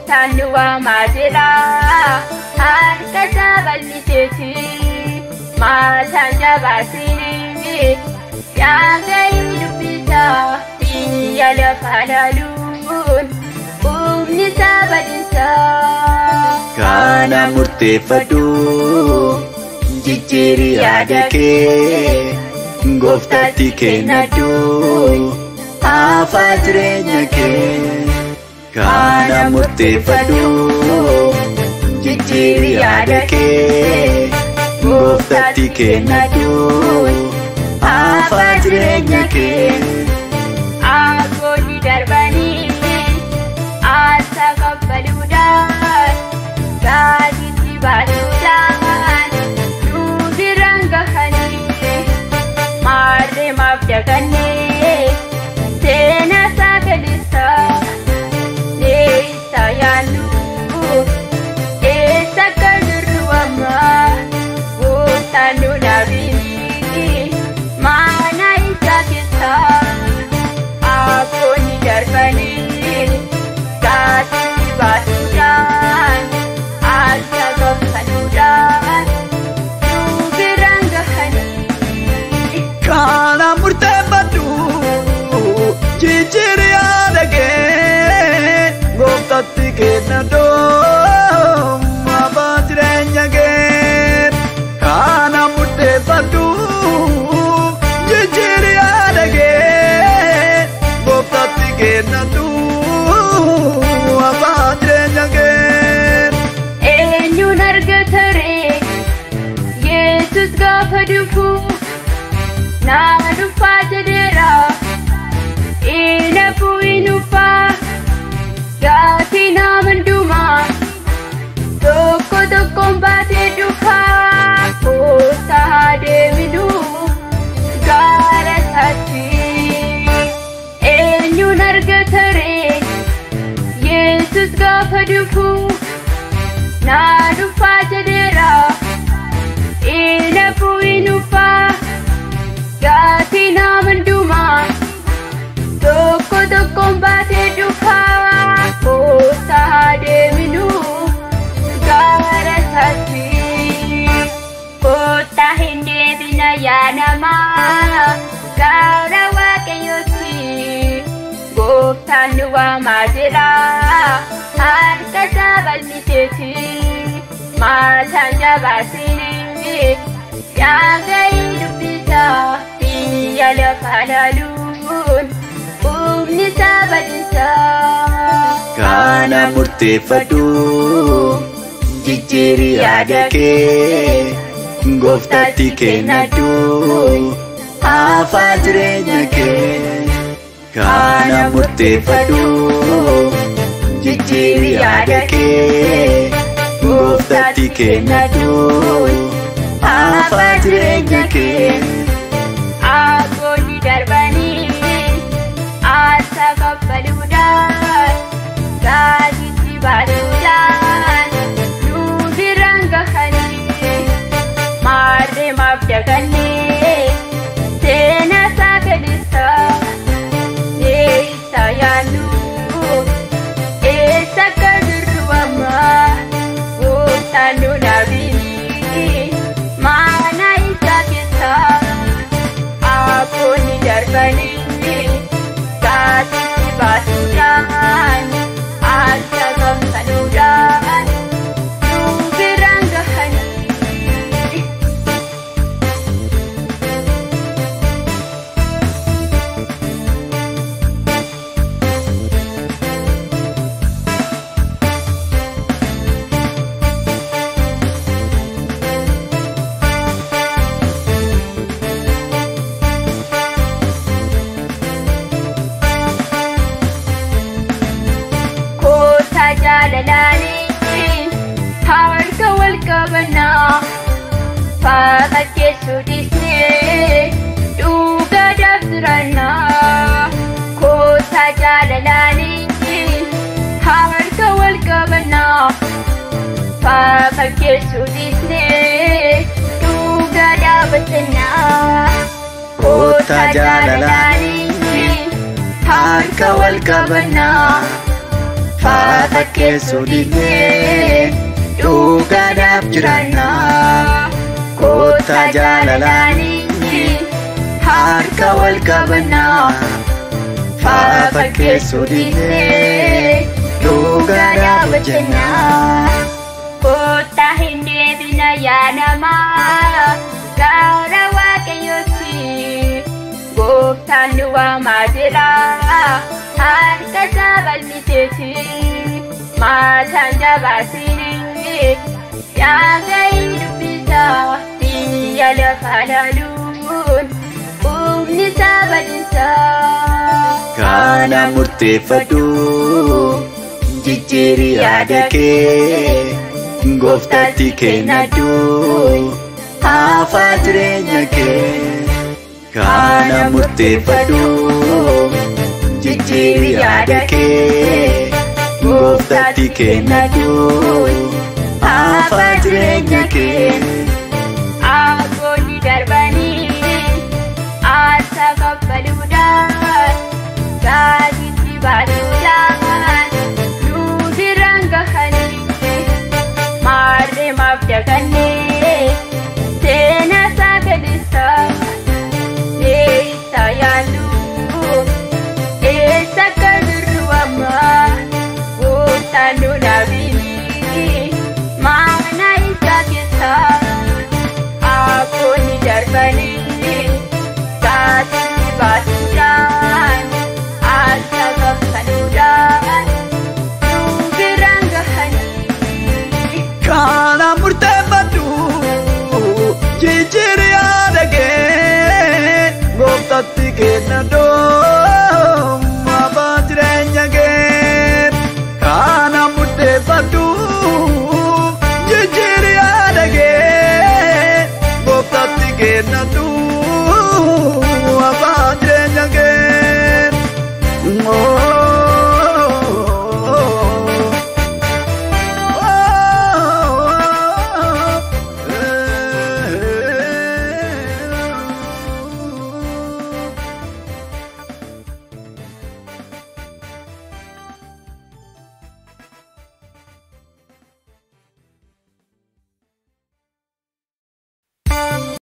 Tanwa majira harka saballiseti matanja basiri yaga yudupita yala falalun umni sabadisa kana murtefadu jijjiri adake goftatti kennadu afajrenya ke kana murtefadu jijjiri adake goftatti kennadu afajrenya ke agoni darbani asa kabbaludan gaditi baludan nudiranga khani marre mabdagane tena sagalisa sayanu esa kadruama utanu nabini mana isakita aku ni darbani kasi basudan asa gopsanudan nubiranggahani kana murtefadu jijjiri adake goftatti kennadu afajrenya ke kana murtefadu jijjiri adake goftatti kennadu afajrenya ke eenyuun argatare Yesus gaafa dhufu naa dhufaa jedheera inafu inufaa gaatii naamanduma tokko tokkoon baatee dhukaa kootaa deeminu gaara isaatti eenyuun argatare Yesus gaafa dhufu naa dhufaa jedheera inafu inufaa gaatii naamanduma tokko tokkoon baatee dhukaa kootaa deeminu gaara isaatti kootaa hin deebina yaa namaa gaara waaqayyooti gooftaan nu waamaa jira harka isaa bal'iseeti maataan jabaasini yaga dubbisa biyya lafa laaluun umni sabadisa kana murtefadu jijjiri adake goftatti kennadu afajrenya ke kana murtefadu jijjiri adake goftatti kennadu afajrenya ke agoni darbani asa kabbaludan gaditi baludan nudirangahani marre mabdagane tena sagalisa sayanu esa kadruama utanu nabini mana isakita aku ni darbani kasi basudan asa gopsanudan nubiranggahani Faata keessu dhiisnee dhugaadhaaf jirannaa kootaa jaalalaanii harka wal qabannaa. Faata keessu dhiisnee dhugaadhaaf jirannaa kootaa jaalalaanii harka wal qabannaa. Faata keessu dhiisnee dhugaadhaaf jirannaa kootaa jaalalaanii harka wal qabannaa. Faata keessu dhiisnee dhugaadhaaf jirannaa. Kootaa hin deebina yaa namaa gara Waaqayyootti. Gooftaan nu waamaa jira harka isaa bal'iseeti. Maataan jabaatee yaaga'ii dubbisa biyya lafaa laaluun humni isaa badinsa. Kana murteeffadhu jijjiiri yaada kee Gooftaatti kennadhu hafaa jireenya kee. Kana murteeffadhu jijjiiri yaada kee Gooftaatti kennadhu hafaa jireenya kee.